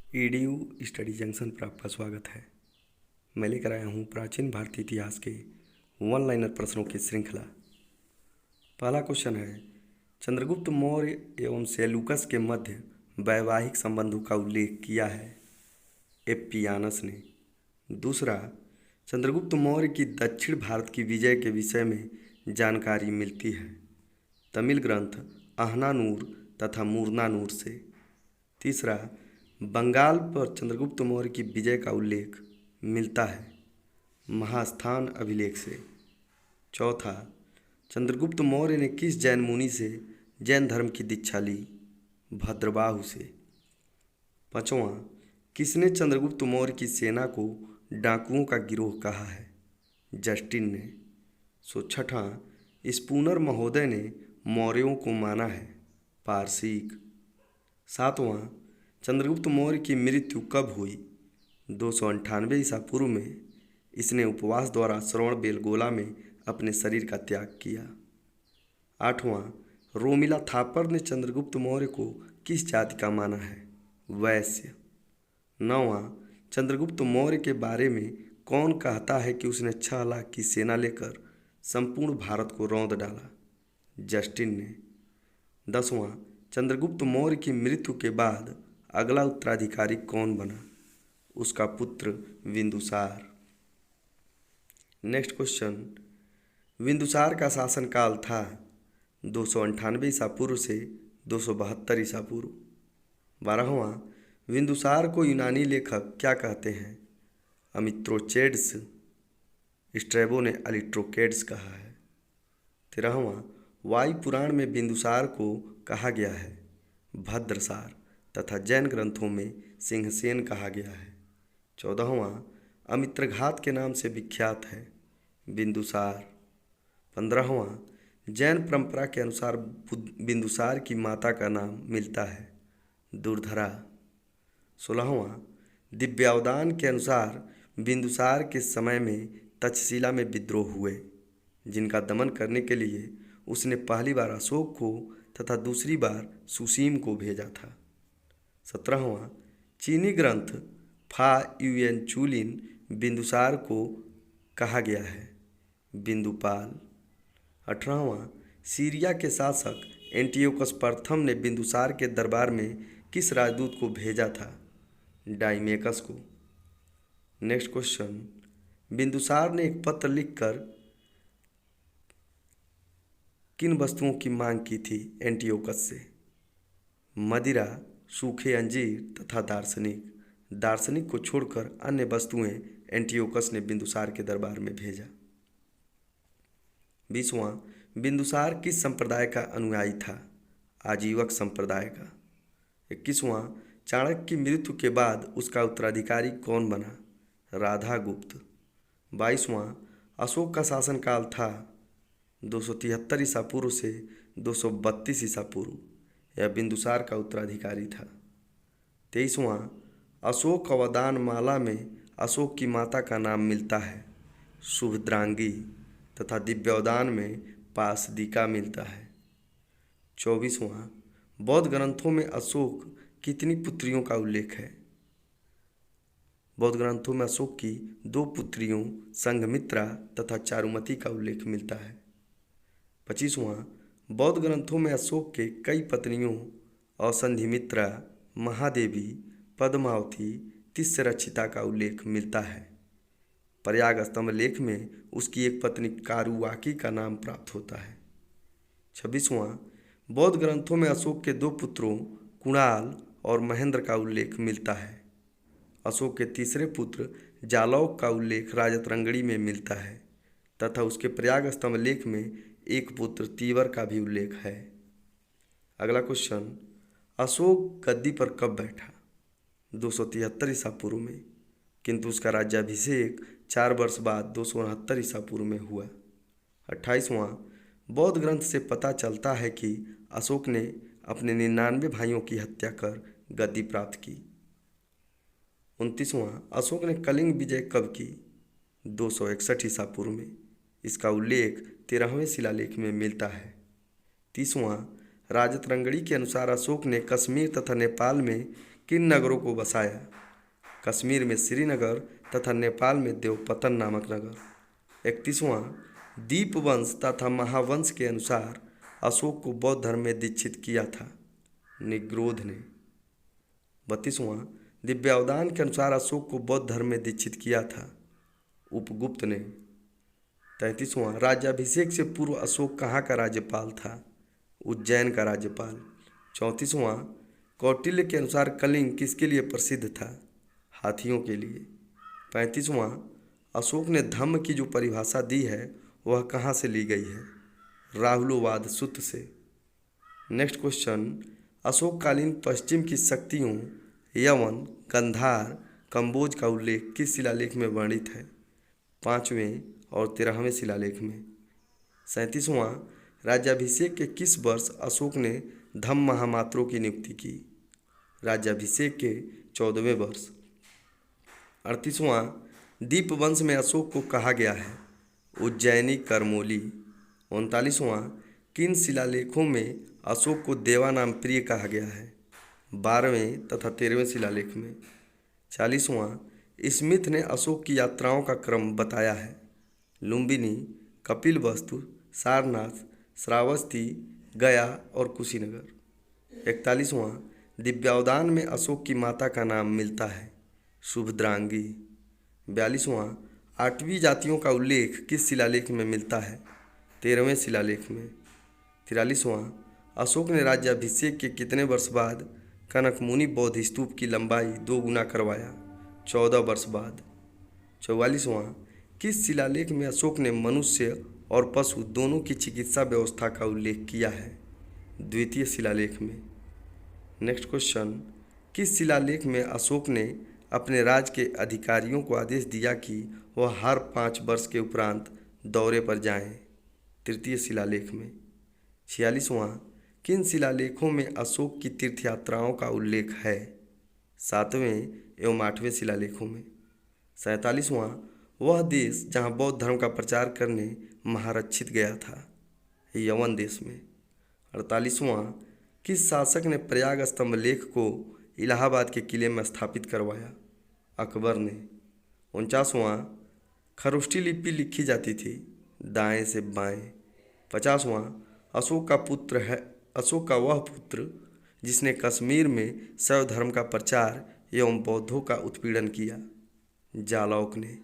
EDU study junction पर आपका स्वागत है। मैं लेकर आया हूँ प्राचीन भारतीय इतिहास के वन लाइनर प्रश्नों की श्रृंखला। पहला क्वेश्चन है, चंद्रगुप्त मौर्य एवं सेल्यूकस के मध्य वैवाहिक संबंधों का उल्लेख किया है एप्पियानस ने। दूसरा, चंद्रगुप्त मौर्य की दक्षिण भारत की विजय के विषय में जानकारी मिलती है तमिल ग्रंथ अहनानूर तथा मूर्नानूर से। तीसरा, बंगाल पर चंद्रगुप्त मौर्य की विजय का उल्लेख मिलता है महास्थान अभिलेख से। चौथा, चंद्रगुप्त मौर्य ने किस जैन मुनि से जैन धर्म की दीक्षा ली? भद्रबाहु से। पांचवां, किसने चंद्रगुप्त मौर्य की सेना को डाकुओं का गिरोह कहा है? जस्टिन ने। छठा, स्पूनर महोदय ने मौर्यों को माना है पारसीक। सातवां, चंद्रगुप्त मौर्य की मृत्यु कब हुई? 298 ईसा पूर्व में। इसने उपवास द्वारा श्रवणबेलगोला में अपने शरीर का त्याग किया। आठवां, रोमिला थापर ने चंद्रगुप्त मौर्य को किस जाति का माना है? वैश्य। नौवां, चंद्रगुप्त मौर्य के बारे में कौन कहता है कि उसने 6 लाख की सेना लेकर संपूर्ण भारत को रौंद डाला? जस्टिन ने। 10वां, चंद्रगुप्त मौर्य की मृत्यु के बाद अगला उत्तराधिकारी कौन बना? उसका पुत्र बिंदुसार। नेक्स्ट क्वेश्चन, बिंदुसार का शासनकाल था 298 ईसा पूर्व से 272 ईसा पूर्व। 12वां, बिंदुसार को यूनानी लेखक क्या कहते हैं? अमित्रोचेड्स। स्ट्रैबो ने अलिट्रोकेड्स कहा है। 13वां, वायु पुराण में बिंदुसार को कहा गया है भद्रसार तथा जैन ग्रंथों में सिंहसेन कहा गया है। 14वां, अमित्रघात के नाम से विख्यात है बिंदुसार। 15वां, जैन परंपरा के अनुसार बिंदुसार की माता का नाम मिलता है दुर्धरा। 16वां, दिव्यावदान के अनुसार बिंदुसार के समय में तक्षशिला में विद्रोह हुए जिनका दमन करने के लिए उसने पहली बार अशोक को तथा दूसरी बार सुसीम को भेजा था। 17वां, चीनी ग्रंथ फा युएन चूलिन बिंदुसार को कहा गया है बिंदुपाल। 18वां, सीरिया के शासक एंटियोकस प्रथम ने बिंदुसार के दरबार में किस राजदूत को भेजा था? डाइमेकस को। नेक्स्ट क्वेश्चन, बिंदुसार ने एक पत्र लिखकर किन वस्तुओं की मांग की थी एंटियोकस से? मदिरा, सूखे अंजीर तथा दार्शनिक। दार्शनिक को छोड़कर अन्य वस्तुएं एंटियोकस ने बिंदुसार के दरबार में भेजा। 20वां, बिंदुसार किस संप्रदाय का अनुयायी था? आजीवक संप्रदाय का। 21वां, चाणक्य की मृत्यु के बाद उसका उत्तराधिकारी कौन बना? राधागुप्त। 22वां, अशोक का शासनकाल था 273 ईसा पूर्व से 232 ईसा पूर्व। यह बिंदुसार का उत्तराधिकारी था। 23वां, अशोक अवदान माला में अशोक की माता का नाम मिलता है शुभद्रांगी तथा दिव्यावदान में पासदिका मिलता है। 24वां, बौद्ध ग्रंथों में अशोक कितनी पुत्रियों का उल्लेख है? बौद्ध ग्रंथों में अशोक की 2 पुत्रियों संघमित्रा तथा चारुमती का उल्लेख मिलता है। 25वां, बौद्ध ग्रंथों में अशोक के कई पत्नियों औसंधिमित्रा, महादेवी, पद्मावती, तिस्रक्षिता का उल्लेख मिलता है। प्रयाग स्तंभ लेख में उसकी एक पत्नी कारुवाकी का नाम प्राप्त होता है। 26वां, बौद्ध ग्रंथों में अशोक के 2 पुत्रों कुणाल और महेंद्र का उल्लेख मिलता है। अशोक के तीसरे पुत्र जालौक का उल्लेख राजतरंगड़ी में मिलता है तथा उसके प्रयाग स्तंभ लेख में एक पुत्र तीवर का भी उल्लेख है। अगला क्वेश्चन, अशोक गद्दी पर कब बैठा? 273 ईसा पूर्व में, किंतु उसका राज्याभिषेक 4 वर्ष बाद 269 ईसा पूर्व में हुआ। 28वां, बौद्ध ग्रंथ से पता चलता है कि अशोक ने अपने 99 भाइयों की हत्या कर गद्दी प्राप्त की। 29वां, अशोक ने कलिंग विजय कब की? 261 ईसा पूर्व में। इसका उल्लेख 13वें शिलालेख में मिलता है। 30वां, राजतरंगड़ी के अनुसार अशोक ने कश्मीर तथा नेपाल में किन नगरों को बसाया? कश्मीर में श्रीनगर तथा नेपाल में देवपतन नामक नगर। 31वां, दीपवंश तथा महावंश के अनुसार अशोक को बौद्ध धर्म में दीक्षित किया था? निग्रोध ने। 32वां, दिव्यावदान के अनुसार अशोक को बौद्ध धर्म में दीक्षित किया था? उपगुप्त ने। 33वां, राज्याभिषेक से पूर्व अशोक कहाँ का राज्यपाल था? उज्जैन का राज्यपाल। 34वां, कौटिल्य के अनुसार कलिंग किसके लिए प्रसिद्ध था? हाथियों के लिए। 35वां, अशोक ने धम्म की जो परिभाषा दी है वह कहाँ से ली गई है? राहुलोवाद सूत्र से। नेक्स्ट क्वेश्चन, अशोककालीन पश्चिम की शक्तियों यवन, गंधार, कंबोज का उल्लेख किस शिलालेख में वर्णित है? 5वें और 13वें शिलालेख में। 37वां, राज्याभिषेक के किस वर्ष अशोक ने धम्म महामात्रों की नियुक्ति की? राज्याभिषेक के 14वें वर्ष। 38वां, दीपवंश में अशोक को कहा गया है? उज्जैनी करमोली। 39वां, किन शिलालेखों में अशोक को देवा नाम प्रिय कहा गया है? 12वें तथा 13वें शिलालेख में। 40वां, स्मिथ ने अशोक की यात्राओं का क्रम बताया है? लुम्बिनी, कपिलवस्तु, सारनाथ, श्रावस्ती, गया और कुशीनगर। 41वां, दिव्यावदान में अशोक की माता का नाम मिलता है? शुभद्रांगी। 42वां, 8वीं जातियों का उल्लेख किस शिलालेख में मिलता है? 13वें शिलालेख में। 43वां, अशोक ने राज्याभिषेक के कितने वर्ष बाद कनकमुनि बौद्ध स्तूप की लंबाई 2 गुना करवाया? 14 वर्ष बाद। 44वां, किस शिलालेख में अशोक ने मनुष्य और पशु दोनों की चिकित्सा व्यवस्था का उल्लेख किया है? द्वितीय शिलालेख में। नेक्स्ट क्वेश्चन, किस शिलालेख में अशोक ने अपने राज्य के अधिकारियों को आदेश दिया कि वह हर 5 वर्ष के उपरांत दौरे पर जाएं? तृतीय शिलालेख में। 46वां, किन शिलालेखों में अशोक की तीर्थयात्राओं का उल्लेख है? 7वें एवं 8वें शिलालेखों में। 47वां, वह देश जहां बौद्ध धर्म का प्रचार करने महारक्षित गया था? यवन देश में। 48वां, किस शासक ने प्रयाग स्तंभ लेख को इलाहाबाद के किले में स्थापित करवाया? अकबर ने। 49वां, खरोष्ठी लिपि लिखी जाती थी दाएं से बाएं? 50वां, अशोक का वह पुत्र जिसने कश्मीर में शैव धर्म का प्रचार एवं बौद्धों का उत्पीड़न किया? जालौक ने।